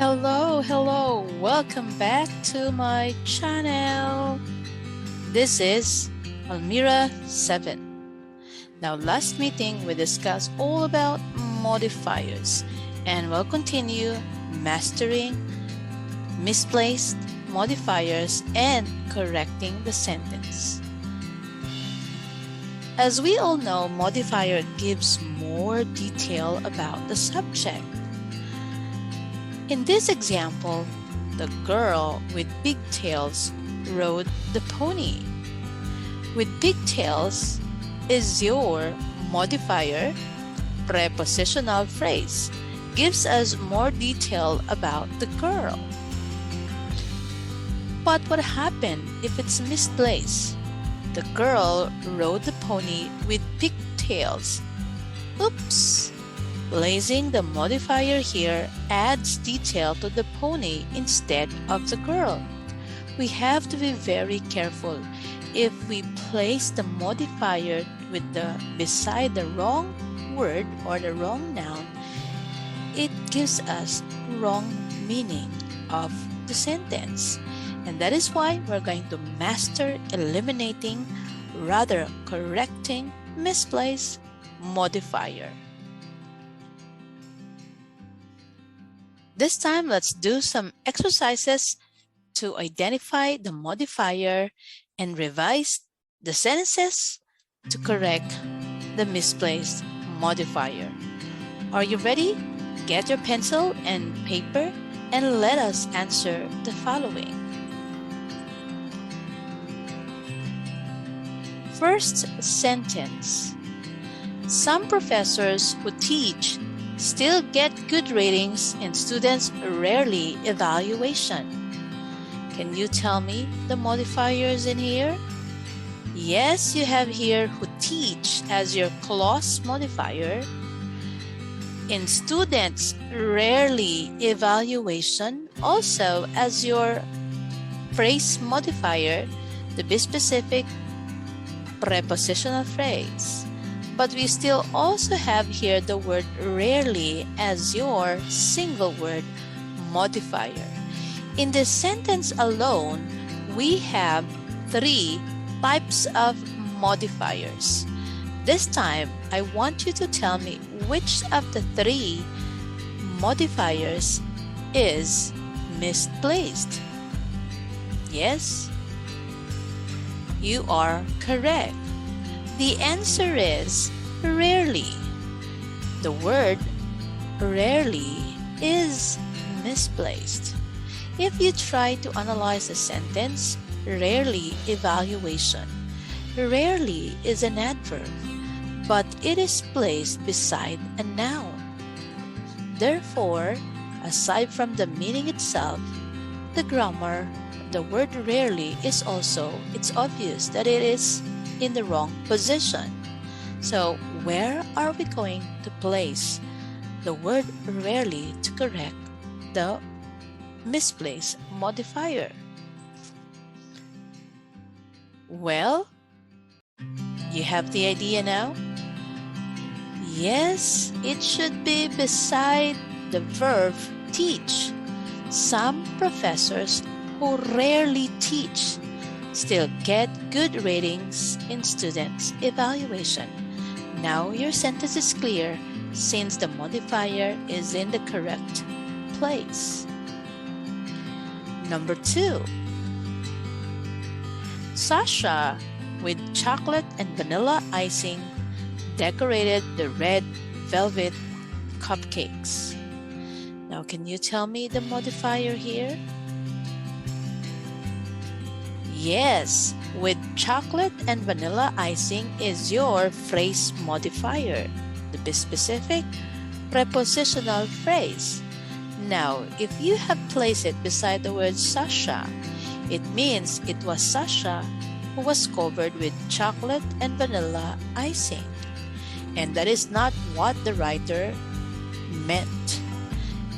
Hello, welcome back to my channel. This is Almira 7. Now, last meeting we discussed all about modifiers, and we'll continue mastering misplaced modifiers and correcting the sentence. As we all know, modifier gives more detail about the subject. In this example, the girl with pigtails rode the pony. With pigtails is your modifier prepositional phrase, gives us more detail about the girl. But what happened if it's misplaced? The girl rode the pony with pigtails. Oops! Placing the modifier here adds detail to the pony instead of the girl. We have to be very careful. If we place the modifier beside the wrong word or the wrong noun, it gives us wrong meaning of the sentence. And that is why we're going to master eliminating, rather correcting, misplaced modifier. This time, let's do some exercises to identify the modifier and revise the sentences to correct the misplaced modifier. Are you ready? Get your pencil and paper and let us answer the following. First sentence. Some professors who teach still get good ratings and students rarely evaluation. Can you tell me the modifiers in here? Yes, you have here who teach as your clause modifier. In students rarely evaluation also as your phrase modifier, to be specific, prepositional phrase. But we still also have here the word rarely as your single word modifier. In this sentence alone, we have 3 types of modifiers. This time, I want you to tell me which of the 3 modifiers is misplaced. Yes? You are correct. The answer is rarely. The word rarely is misplaced. If you try to analyze the sentence, rarely evaluation. Rarely is an adverb, but it is placed beside a noun. Therefore, aside from the meaning itself, the grammar, the word rarely is also, it's obvious that it is in the wrong position. So where are we going to place the word rarely to correct the misplaced modifier? Well, you have the idea now? Yes, it should be beside the verb teach. Some professors who rarely teach still get good ratings in students' evaluation. Now your sentence is clear since the modifier is in the correct place. Number 2. Sasha, with chocolate and vanilla icing, decorated the red velvet cupcakes. Now, can you tell me the modifier here? Yes, with chocolate and vanilla icing is your phrase modifier. To be specific, prepositional phrase. Now, if you have placed it beside the word Sasha, it means it was Sasha who was covered with chocolate and vanilla icing. And that is not what the writer meant.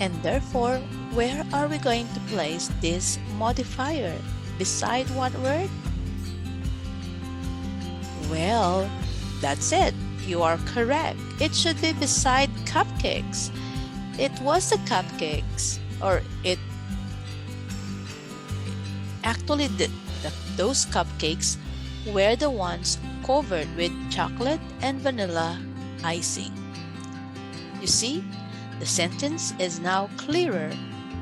And therefore, where are we going to place this modifier? Beside what word? Well, that's it. You are correct. It should be beside cupcakes. It was the cupcakes or it actually those cupcakes were the ones covered with chocolate and vanilla icing. You see, the sentence is now clearer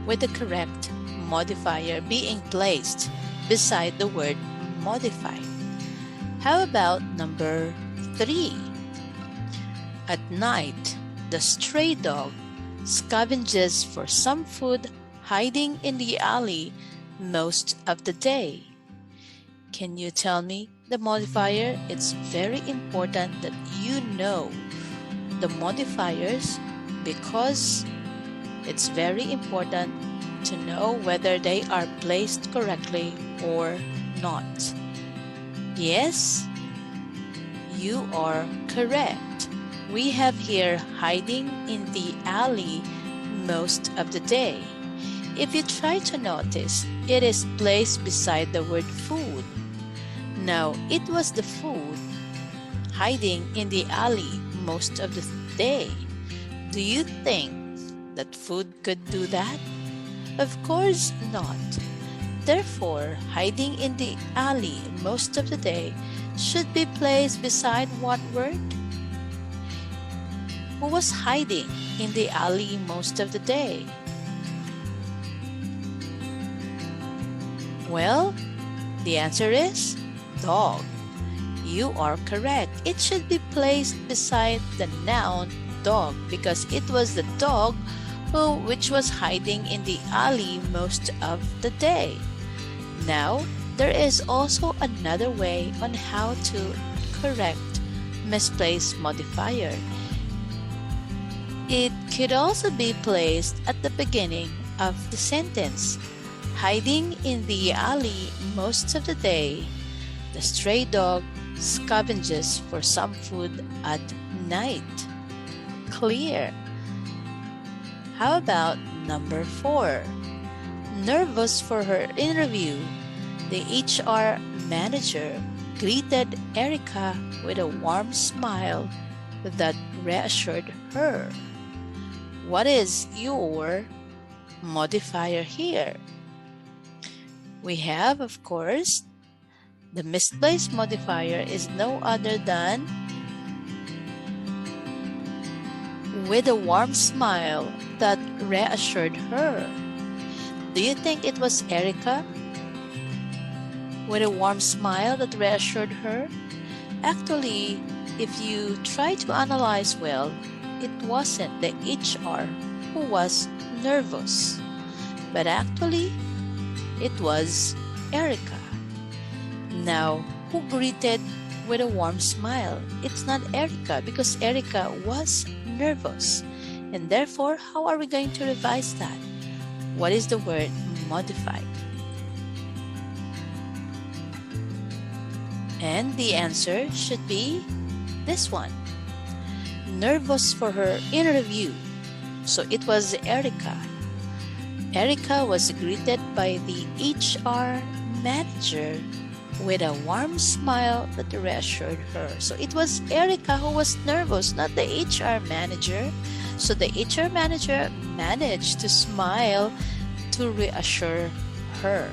with the correct modifier being placed beside the word modify. How about number 3? At night, the stray dog scavenges for some food hiding in the alley most of the day. Can you tell me the modifier? It's very important that you know the modifiers because it's very important to know whether they are placed correctly or not. Yes, you are correct. We have here hiding in the alley most of the day. If you try to notice, it is placed beside the word food. Now, it was the food hiding in the alley most of the day. Do you think that food could do that? Of course not. Therefore, hiding in the alley most of the day should be placed beside what word? Who was hiding in the alley most of the day? Well, the answer is dog. You are correct. It should be placed beside the noun dog because it was the dog which was hiding in the alley most of the day. Now, there is also another way on how to correct misplaced modifier. It could also be placed at the beginning of the sentence. Hiding in the alley most of the day, the stray dog scavenges for some food at night. Clear. How about number 4? Nervous for her interview, the HR manager greeted Erica with a warm smile that reassured her. What is your modifier here? We have, of course, the misplaced modifier is no other than with a warm smile that reassured her. Do you think it was Erica with a warm smile that reassured her? Actually, if you try to analyze well, it wasn't the HR who was nervous, but actually, it was Erica. Now, who greeted with a warm smile? It's not Erica because Erica was nervous. And therefore, how are we going to revise that? What is the word modified? And the answer should be this one. Nervous for her interview. So it was Erica. Erica was greeted by the HR manager with a warm smile that reassured her. So it was Erica who was nervous, not the HR manager. So the HR manager managed to smile to reassure her.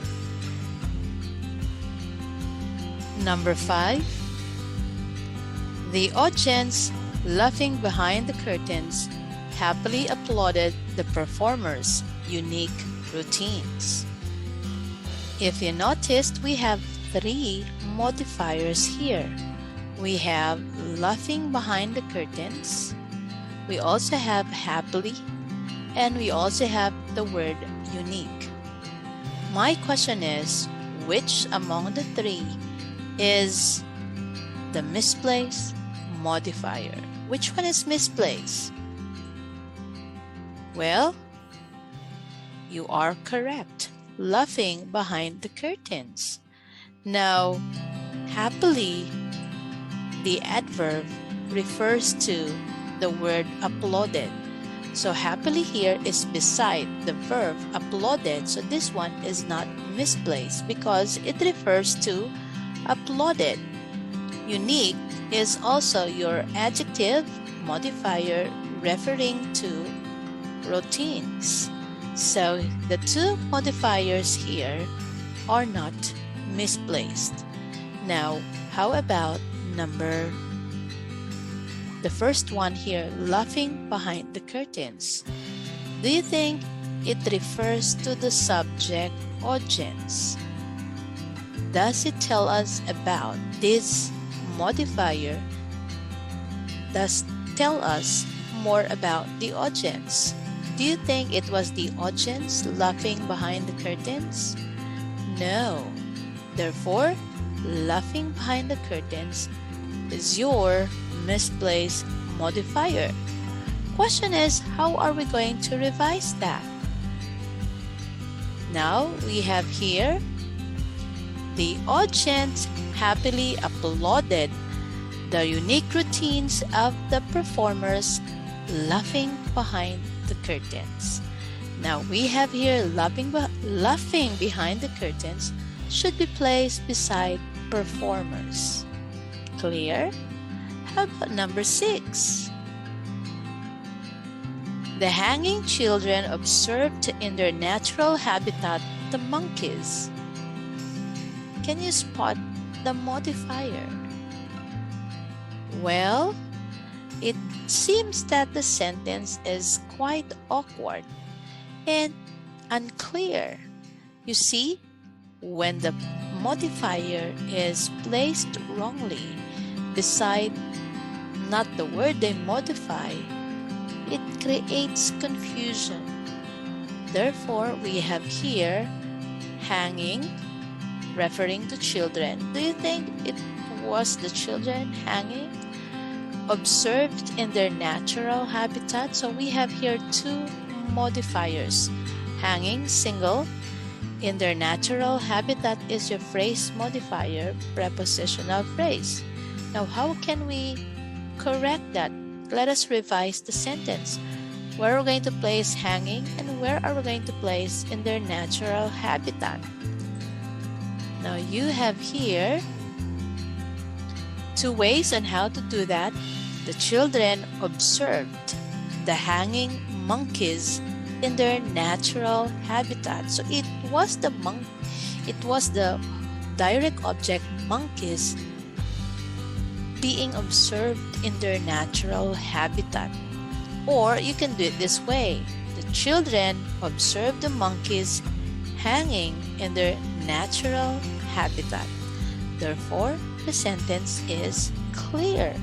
Number 5. The audience, laughing behind the curtains, happily applauded the performers' unique routines. If you noticed, we have 3 modifiers here. We have laughing behind the curtains, we also have happily, and we also have the word unique. My question is, which among the 3 is the misplaced modifier? Which one is misplaced? Well, you are correct. Laughing behind the curtains. Now, happily, the adverb refers to the word applauded. So happily here is beside the verb applauded. So this one is not misplaced because it refers to applauded. Unique is also your adjective modifier referring to routines. So the two modifiers here are not misplaced. Now, how about the first one here, laughing behind the curtains? Do you think it refers to the subject audience? Does it tell us about this modifier? Does tell us more about the audience? Do you think it was the audience laughing behind the curtains? No. Therefore, laughing behind the curtains is your misplaced modifier. Question is, how are we going to revise that? Now we have here, the audience happily applauded the unique routines of the performers laughing behind the curtains. Now we have here laughing behind the curtains should be placed beside performers. Clear? How about number 6? The hanging children observed in their natural habitat the monkeys. Can you spot the modifier? Well, it seems that the sentence is quite awkward and unclear. You see, when the modifier is placed wrongly beside not the word they modify, it creates confusion. Therefore, we have here hanging, referring to children. Do you think it was the children hanging? Observed in their natural habitat. So we have here two modifiers. Hanging, single. In their natural habitat is your phrase modifier, prepositional phrase. Now, how can we correct that? Let us revise the sentence. Where are we going to place hanging and where are we going to place in their natural habitat? Now, you have here two ways on how to do that. The children observed the hanging monkeys in their natural habitat. So it was the direct object monkeys being observed in their natural habitat. Or you can do it this way. The children observed the monkeys hanging in their natural habitat. Therefore, the sentence is clear.